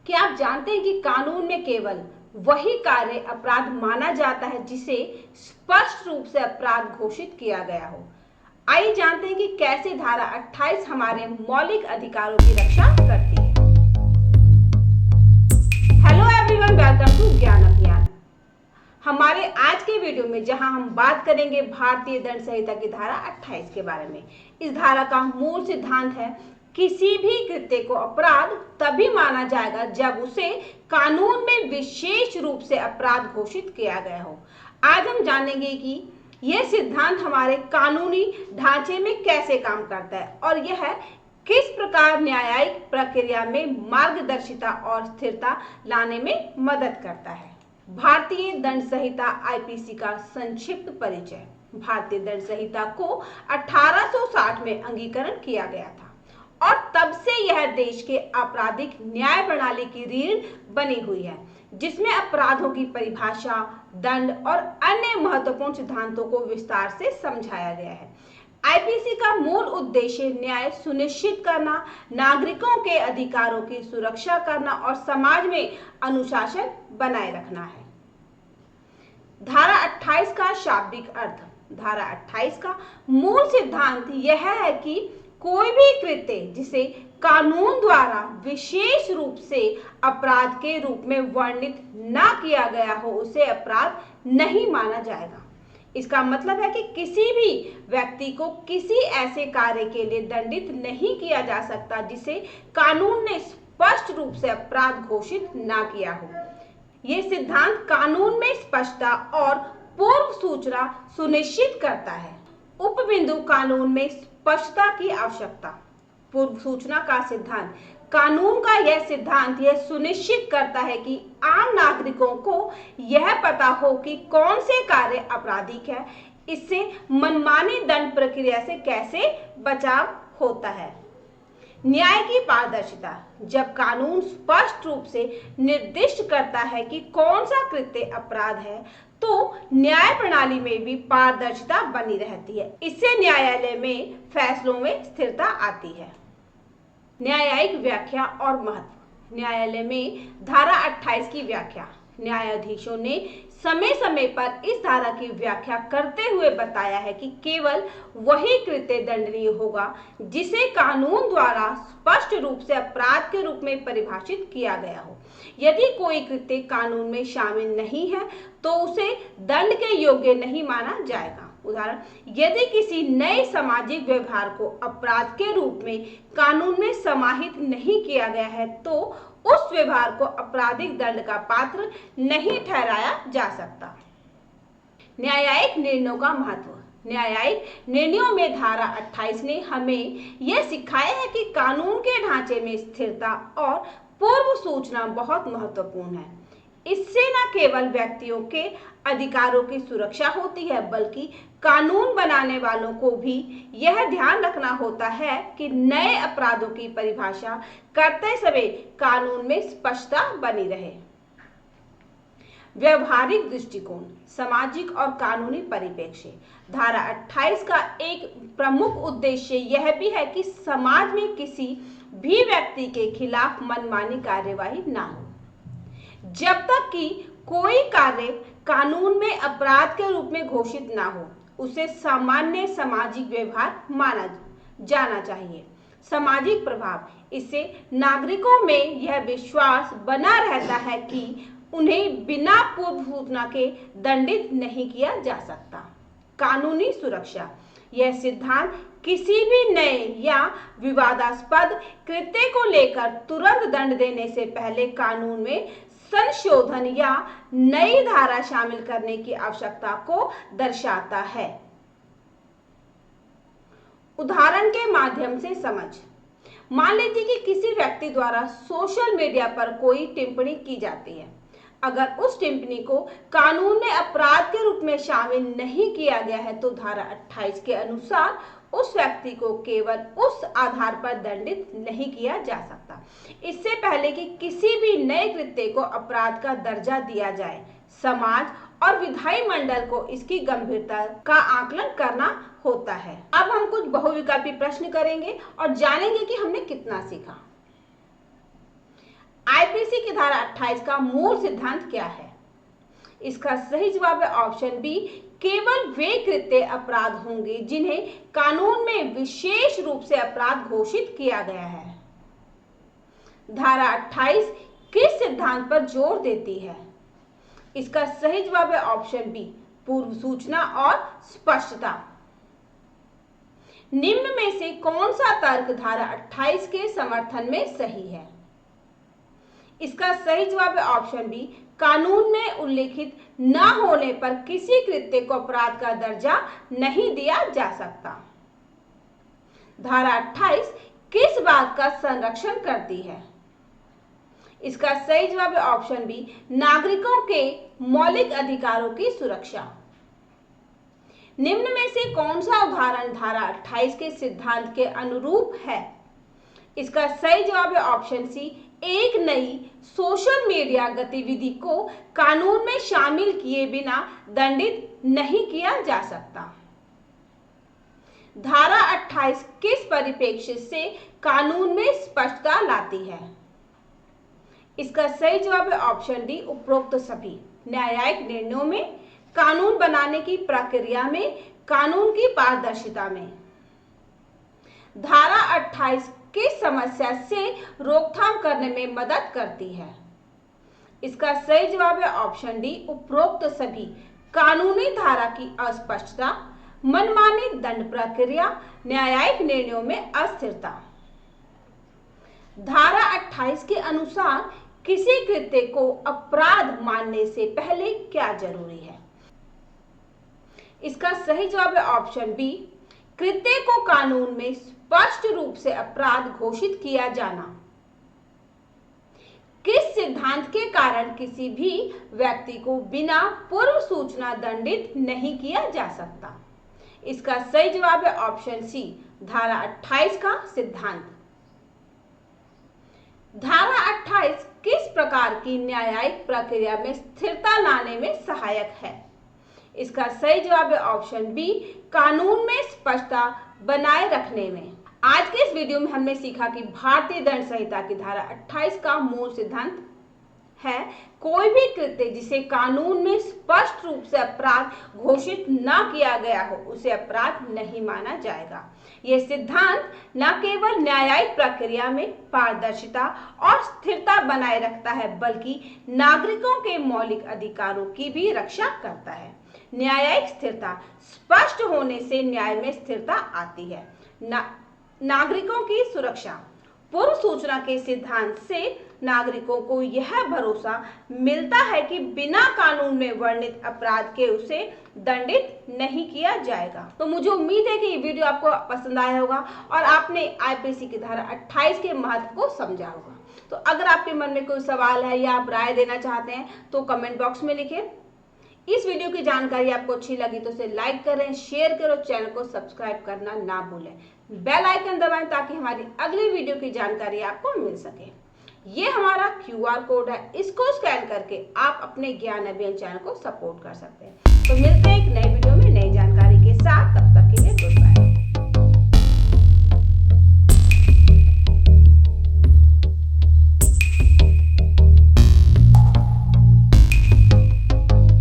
क्या आप जानते हैं कि कानून में केवल वही कार्य अपराध माना जाता है जिसे स्पष्ट रूप से अपराध घोषित किया गया हो। आइए जानते हैं कि कैसे धारा 28 हमारे मौलिक अधिकारों की रक्षा करती है। हेलो एवरीवन, वेलकम टू ज्ञान अभियान। हमारे आज के वीडियो में जहां हम बात करेंगे भारतीय दंड संहिता की धारा 28 के बारे में। इस धारा का मूल सिद्धांत है किसी भी कृत्य को अपराध तभी माना जाएगा जब उसे कानून में विशेष रूप से अपराध घोषित किया गया हो। आज हम जानेंगे कि यह सिद्धांत हमारे कानूनी ढांचे में कैसे काम करता है और यह किस प्रकार न्यायिक प्रक्रिया में मार्गदर्शिता और स्थिरता लाने में मदद करता है। भारतीय दंड संहिता आईपीसी का संक्षिप्त परिचय। भारतीय दंड संहिता को 1860 में अंगीकरण किया गया था और तब से यह देश के आपराधिक न्याय प्रणाली की रीढ़ बनी हुई है, जिसमें अपराधों की परिभाषा, दंड और अन्य महत्वपूर्ण सिद्धांतों को विस्तार से समझाया गया है। आईपीसी का मूल उद्देश्य न्याय सुनिश्चित करना, नागरिकों के अधिकारों की सुरक्षा करना और समाज में अनुशासन बनाए रखना है। धारा 28 का शाब्दिक अर्थ। धारा 28 का मूल सिद्धांत यह है कि कोई भी कृत्य जिसे कानून द्वारा विशेष रूप से अपराध के रूप में वर्णित न किया गया हो उसे अपराध नहीं माना जाएगा। इसका मतलब है कि किसी भी व्यक्ति को किसी ऐसे कार्य के लिए दंडित नहीं किया जा सकता जिसे कानून ने स्पष्ट रूप से अपराध घोषित न किया हो। यह सिद्धांत कानून में स्पष्टता और पूर्व सूचना सुनिश्चित करता है। उपबिंदु कानून में स्पष्टता की आवश्यकता। पूर्व सूचना का सिद्धांत। कानून का यह सिद्धांत यह सुनिश्चित करता है कि आम नागरिकों को यह पता हो कि कौन से कार्य आपराधिक है, इससे मनमानी दंड प्रक्रिया से कैसे बचाव होता है। न्याय की पारदर्शिता। जब कानून स्पष्ट रूप से निर्दिष्ट करता है कि कौन सा कृत्य अपराध है तो न्याय प्रणाली में भी पारदर्शिता बनी रहती है। इससे न्यायालय में फैसलों में स्थिरता आती है। न्यायिक व्याख्या और महत्व। न्यायालय में धारा 28 की व्याख्या। न्यायाधीशों ने समय समय पर इस धारा की व्याख्या करते हुए बताया है कि केवल वही कृत्य दंडनीय होगा जिसे कानून द्वारा स्पष्ट रूप से अपराध के रूप में परिभाषित किया गया हो। यदि कोई कृत्य कानून में शामिल नहीं है तो उसे दंड के योग्य नहीं माना जाएगा। उदाहरण, यदि किसी नए सामाजिक व्यवहार को अपराध के रूप में कानून में समाहित नहीं किया गया है तो उस व्यवहार को आपराधिक दंड का पात्र नहीं ठहराया जा सकता। न्यायिक निर्णयों का महत्व। न्यायिक निर्णयों में धारा 28 ने हमें यह सिखाया है कि कानून के ढांचे में स्थिरता और पूर्व सूचना बहुत महत्वपूर्ण है। इससे न केवल व्यक्तियों के अधिकारों की सुरक्षा होती है बल्कि कानून बनाने वालों को भी यह ध्यान रखना होता है कि नए अपराधों की परिभाषा करते समय कानून में स्पष्टता बनी रहे। व्यवहारिक दृष्टिकोण, सामाजिक और कानूनी परिप्रेक्ष्य। धारा 28 का एक प्रमुख उद्देश्य यह भी है कि समाज में किसी भी व्यक्ति के खिलाफ मनमानी कार्यवाही न हो। जब तक कि कोई कार्य कानून में अपराध के रूप में घोषित ना हो उसे सामान्य सामाजिक व्यवहार माना जाना चाहिए। सामाजिक प्रभाव। इससे नागरिकों में यह विश्वास बना रहता है कि उन्हें बिना पूर्व सूचना के दंडित नहीं किया जा सकता। कानूनी सुरक्षा। यह सिद्धांत किसी भी नए या विवादास्पद कृत्य को लेकर तुरंत दंड देने से पहले कानून में संशोधन या नई धारा शामिल करने की आवश्यकता को दर्शाता है। उदाहरण के माध्यम से समझ। मान लीजिए कि किसी व्यक्ति द्वारा सोशल मीडिया पर कोई टिप्पणी की जाती है। अगर उस टिप्पणी को कानून में अपराध के रूप में शामिल नहीं किया गया है तो धारा 28 के अनुसार उस व्यक्ति को केवल उस आधार पर दंडित नहीं किया जा सकता। इससे पहले कि किसी भी नए कृत्य को अपराध का दर्जा दिया जाए, समाज और विधायी मंडल को इसकी गंभीरता का आकलन करना होता है। अब हम कुछ बहुविकल्पी प्रश्न करेंगे और जानेंगे कि हमने कितना सीखा। आईपीसी की धारा 28 का मूल सिद्धांत क्या है? इसका सही जवाब है ऑप्शन बी, केवल वे कृत्य अपराध होंगे जिन्हें कानून में विशेष रूप से अपराध घोषित किया गया है। धारा 28 किस सिद्धांत पर जोर देती है? इसका सही जवाब है ऑप्शन बी, पूर्व सूचना और स्पष्टता। निम्न में से कौन सा तर्क धारा 28 के समर्थन में सही है? इसका सही जवाब है ऑप्शन बी, कानून में उल्लेखित न होने पर किसी कृत्य को अपराध का दर्जा नहीं दिया जा सकता। धारा 28 किस बात का संरक्षण करती है? इसका सही जवाब है ऑप्शन बी, नागरिकों के मौलिक अधिकारों की सुरक्षा। निम्न में से कौन सा उदाहरण धारा 28 के सिद्धांत के अनुरूप है? इसका सही जवाब है ऑप्शन सी, एक नई सोशल मीडिया गतिविधि को कानून में शामिल किए बिना दंडित नहीं किया जा सकता। धारा 28 किस परिप्रेक्ष्य से कानून में स्पष्टता लाती है? इसका सही जवाब है ऑप्शन डी, उपरोक्त सभी न्यायिक निर्णयों में, कानून बनाने की प्रक्रिया में, कानून की पारदर्शिता में। धारा 28 किस समस्या से रोकथाम करने में मदद करती है? इसका सही जवाब है ऑप्शन डी, उपरोक्त सभी कानूनी धारा की अस्पष्टता, मनमानी दंड प्रक्रिया, न्यायिक निर्णयों में अस्थिरता। धारा 28 के अनुसार किसी कृत्य को अपराध मानने से पहले क्या जरूरी है? इसका सही जवाब है ऑप्शन बी, कृत्य को कानून में स्पष्ट रूप से अपराध घोषित किया जाना। किस सिद्धांत के कारण किसी भी व्यक्ति को बिना पूर्व सूचना दंडित नहीं किया जा सकता? इसका सही जवाब है ऑप्शन सी, धारा 28 का सिद्धांत। धारा 28 किस प्रकार की न्यायिक प्रक्रिया में स्थिरता लाने में सहायक है? इसका सही जवाब है ऑप्शन बी, कानून में स्पष्टता बनाए रखने में। आज के इस वीडियो में हमने सीखा कि भारतीय दंड संहिता की धारा 28 का मूल सिद्धांत है, कोई भी कृत्य जिसे कानून में स्पष्ट रूप से अपराध घोषित न किया गया हो उसे अपराध नहीं माना जाएगा। यह सिद्धांत न केवल न्यायिक प्रक्रिया में पारदर्शिता और स्थिरता बनाए रखता है बल्कि नागरिकों के मौलिक अधिकारों की भी रक्षा करता है। न्यायिक स्थिरता, स्पष्ट होने से न्याय में स्थिरता आती है। नागरिकों की सुरक्षा, पूर्व सूचना के सिद्धांत से नागरिकों को यह भरोसा मिलता है कि बिना कानून में वर्णित अपराध के उसे दंडित नहीं किया जाएगा। तो मुझे उम्मीद है कि ये वीडियो आपको पसंद आया होगा और आपने आईपीसी की धारा 28 के महत्व को समझा होगा। तो अगर आपके मन में कोई सवाल है या आप राय देना चाहते हैं तो कमेंट बॉक्स में लिखें। इस वीडियो की जानकारी आपको अच्छी लगी तो इसे लाइक करें, शेयर करें, चैनल को सब्सक्राइब करना ना भूलें। बेल आइकन दबाएं ताकि हमारी अगली वीडियो की जानकारी आपको मिल सके। ये हमारा QR कोड है, इसको स्कैन करके आप अपने ज्ञान अभियान चैनल को सपोर्ट कर सकते हैं। तो मिलते हैं एक नए